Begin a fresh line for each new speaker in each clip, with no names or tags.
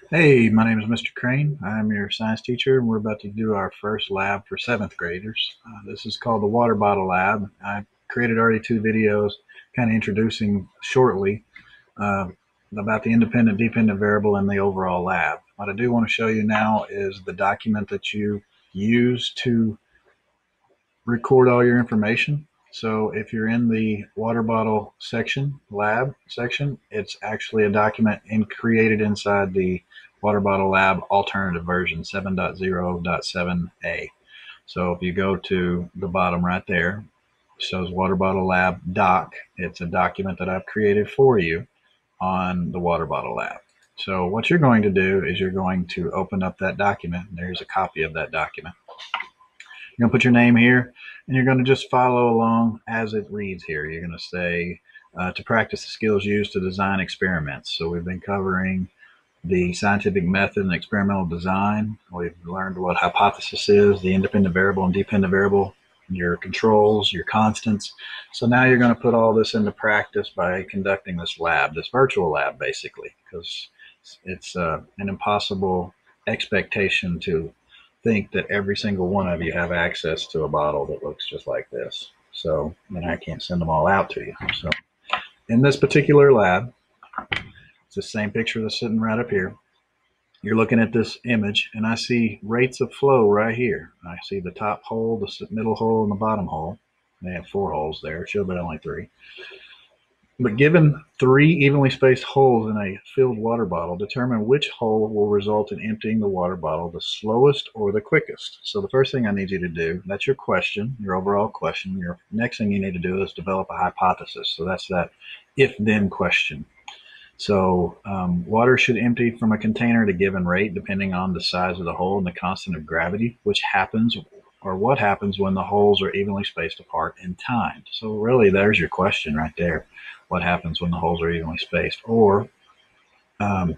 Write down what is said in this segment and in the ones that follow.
Hey, my name is Mr. Crane. I'm your science teacher, and we're about to do our first lab for seventh graders. This is called the water bottle lab. I created already two videos kind of introducing shortly uh, about the independent dependent variable and the overall lab. What I do want to show you now is the document that you use to record all your information. So if you're in the water bottle section, lab section, it's actually a document created inside the water bottle lab alternative version 7.0.7a. So if you go to the bottom right there, it shows water bottle lab doc. It's a document that I've created for you on the water bottle lab. So what you're going to do is you're going to open up that document. There's a copy of that document. You're going to put your name here, and you're going to just follow along as it reads here. You're going to say, to practice the skills used to design experiments. So we've been covering the scientific method and experimental design. We've learned what hypothesis is, the independent variable and dependent variable, your controls, your constants. So now you're going to put all this into practice by conducting this lab, this virtual lab, basically, because it's an impossible expectation to think that every single one of you have access to a bottle that looks just like this. So, and I can't send them all out to you. So, in this particular lab, it's the same picture that's sitting right up here. You're looking at this image, and I see rates of flow right here. I see the top hole, the middle hole, and the bottom hole. They have four holes there. It should be only three. But given three evenly spaced holes in a filled water bottle, determine which hole will result in emptying the water bottle the slowest or the quickest. So the first thing I need you to do, that's your question, your overall question. Your next thing you need to do is develop a hypothesis. So that's that if-then question. So water should empty from a container at a given rate, depending on the size of the hole and the constant of gravity, which happens or what happens when the holes are evenly spaced apart in time. So really, there's your question right there. What happens when the holes are evenly spaced? Or um,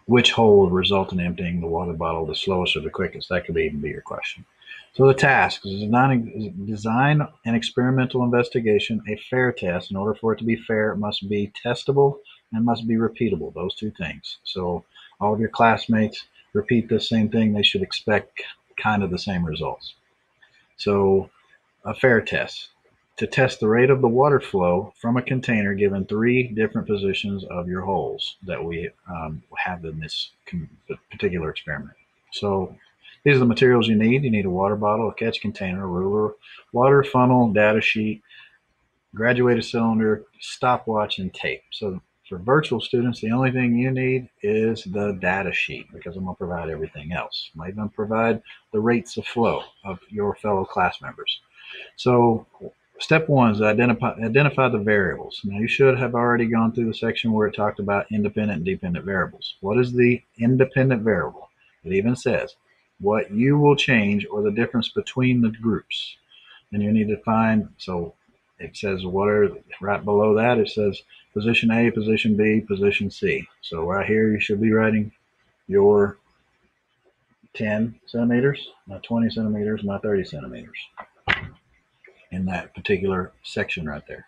which hole would result in emptying the water bottle the slowest or the quickest? That could even be your question. So the task is design an experimental investigation, a fair test. In order for it to be fair, it must be testable and must be repeatable, those two things. So all of your classmates repeat the same thing, they should expect kind of the same results. So a fair test. To test the rate of the water flow from a container given three different positions of your holes that we have in this particular experiment. So these are the materials you need. You need a water bottle, a catch container, a ruler, water funnel, data sheet, graduated cylinder, stopwatch, and tape. So for virtual students, the only thing you need is the data sheet because I'm going to provide everything else. I'm even provide the rates of flow of your fellow class members. So step one is identify the variables. Now you should have already gone through the section where it talked about independent and dependent variables. What is the independent variable? It even says what you will change or the difference between the groups. And you need to find, so it says what are, right below that it says position A, position B, position C. So right here you should be writing your 10 centimeters, my 20 centimeters, my 30 centimeters in that particular section right there.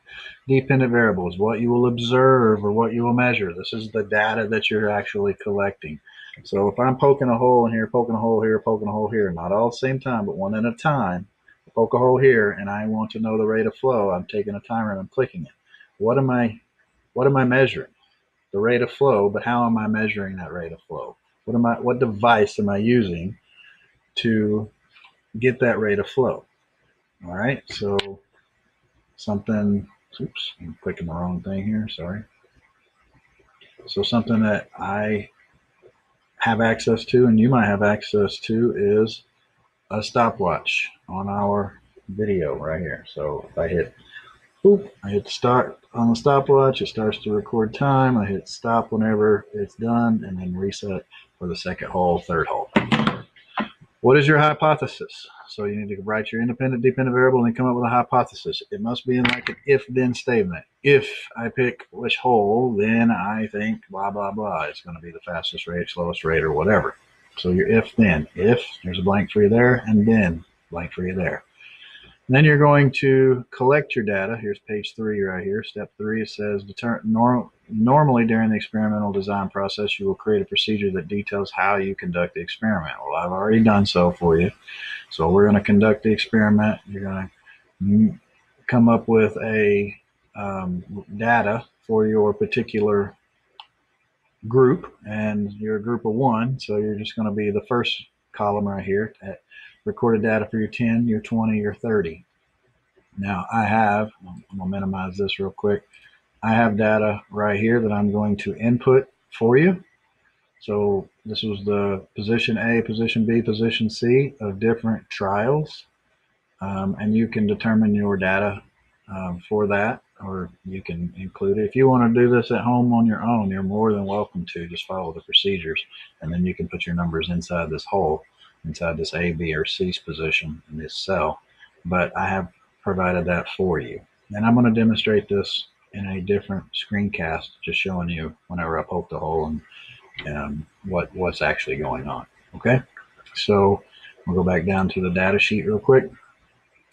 Dependent variables, what you will observe or what you will measure. This is the data that you're actually collecting. So if I'm poking a hole in here, poking a hole here, poking a hole here, not all at the same time, but one at a time, poke a hole here and I want to know the rate of flow, I'm taking a timer and I'm clicking it. What am I measuring? The rate of flow, but how am I measuring that rate of flow? What device am I using to get that rate of flow? All right, so something, oops, I'm clicking the wrong thing here, sorry. So something that I have access to and you might have access to is a stopwatch on our video right here. So if I hit, boop, I hit start on the stopwatch, it starts to record time. I hit stop whenever it's done and then reset for the second hole, third hole. What is your hypothesis? So you need to write your independent, dependent variable and then come up with a hypothesis. It must be in like an if-then statement. If I pick which hole, then I think blah, blah, blah. It's going to be the fastest rate, slowest rate, or whatever. So your if-then. If, there's a blank for you there, and then blank for you there. Then you're going to collect your data. Here's page 3 right here. Step 3, it says, normally during the experimental design process, you will create a procedure that details how you conduct the experiment. Well, I've already done so for you. So we're going to conduct the experiment. You're going to come up with a data for your particular group, and you're a group of 1, so you're just going to be the first column right here at recorded data for your 10, your 20, your 30. Now I'm going to minimize this real quick. I have data right here that I'm going to input for you. So this was the position A, position B, position C of different trials. And you can determine your data for that, or you can include it. If you want to do this at home on your own, you're more than welcome to. Just follow the procedures, and then you can put your numbers inside this hole, inside this A, B, or C position in this cell. But I have provided that for you. And I'm going to demonstrate this in a different screencast, just showing you whenever I poke the hole and what's actually going on. Okay, so we'll go back down to the data sheet real quick.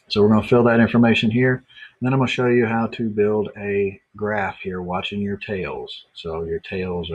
So we're going to fill that information here. And then I'm going to show you how to build a graph here, watching your tails. So your tails are